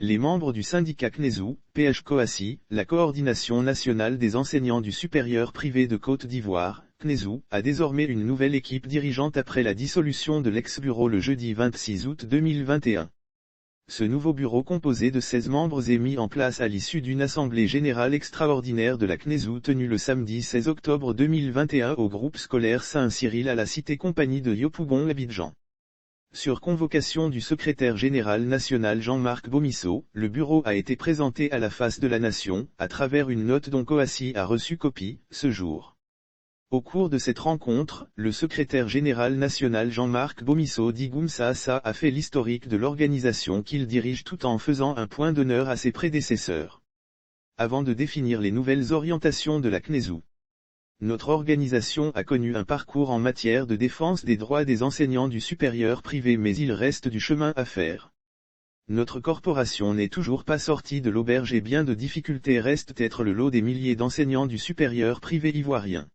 Les membres du syndicat CNESU, PH-COACI, la coordination nationale des enseignants du supérieur privé de Côte d'Ivoire, CNESU, a désormais une nouvelle équipe dirigeante après la dissolution de l'ex-bureau le jeudi 26 août 2021. Ce nouveau bureau composé de 16 membres est mis en place à l'issue d'une assemblée générale extraordinaire de la CNESU tenue le samedi 16 octobre 2021 au groupe scolaire Saint-Cyril à la cité-compagnie de Yopougon Abidjan. Sur convocation du secrétaire général national Jean-Marc Bomisso, le bureau a été présenté à la face de la nation, à travers une note dont COACI a reçu copie, ce jour. Au cours de cette rencontre, le secrétaire général national Jean-Marc Bomisso Digumsa a fait l'historique de l'organisation qu'il dirige tout en faisant un point d'honneur à ses prédécesseurs. Avant de définir les nouvelles orientations de la CNESU. Notre organisation a connu un parcours en matière de défense des droits des enseignants du supérieur privé, mais il reste du chemin à faire. Notre corporation n'est toujours pas sortie de l'auberge et bien de difficultés restent être le lot des milliers d'enseignants du supérieur privé ivoirien.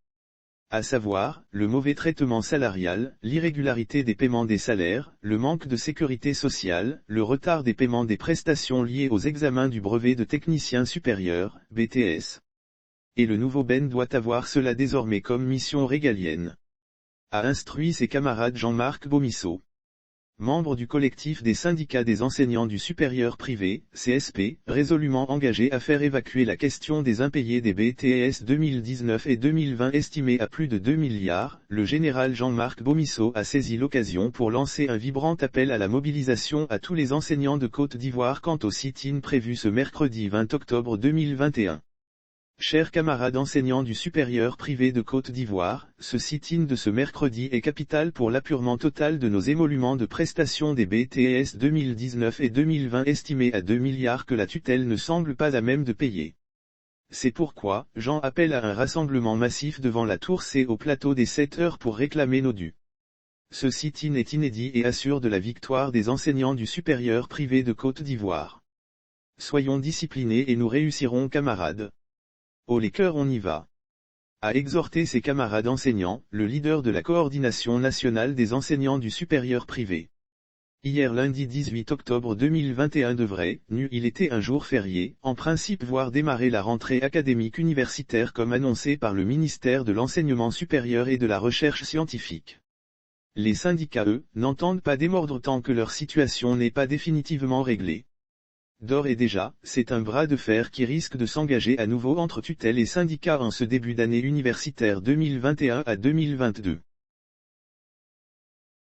À savoir, le mauvais traitement salarial, l'irrégularité des paiements des salaires, le manque de sécurité sociale, le retard des paiements des prestations liées aux examens du brevet de technicien supérieur, BTS. Et le nouveau Ben doit avoir cela désormais comme mission régalienne. A instruit ses camarades Jean-Marc Bomisso, membre du collectif des syndicats des enseignants du supérieur privé, CSP, résolument engagé à faire évacuer la question des impayés des BTS 2019 et 2020 estimés à plus de 2 milliards, le général Jean-Marc Bomisso a saisi l'occasion pour lancer un vibrant appel à la mobilisation à tous les enseignants de Côte d'Ivoire quant au sit-in prévu ce mercredi 20 octobre 2021. Chers camarades enseignants du supérieur privé de Côte d'Ivoire, ce sit-in de ce mercredi est capital pour l'appurement total de nos émoluments de prestations des BTS 2019 et 2020 estimés à 2 milliards que la tutelle ne semble pas à même de payer. C'est pourquoi, j'en appelle à un rassemblement massif devant la Tour C au plateau des 7 heures pour réclamer nos dus. Ce sit-in est inédit et assure de la victoire des enseignants du supérieur privé de Côte d'Ivoire. Soyons disciplinés et nous réussirons camarades. Oh les cœurs on y va. A exhorté ses camarades enseignants, le leader de la coordination nationale des enseignants du supérieur privé. Hier lundi 18 octobre 2021 devrait, il était un jour férié, en principe voir démarrer la rentrée académique universitaire comme annoncé par le ministère de l'Enseignement supérieur et de la Recherche scientifique. Les syndicats eux, n'entendent pas démordre tant que leur situation n'est pas définitivement réglée. D'ores et déjà, c'est un bras de fer qui risque de s'engager à nouveau entre tutelle et syndicats en ce début d'année universitaire 2021 à 2022.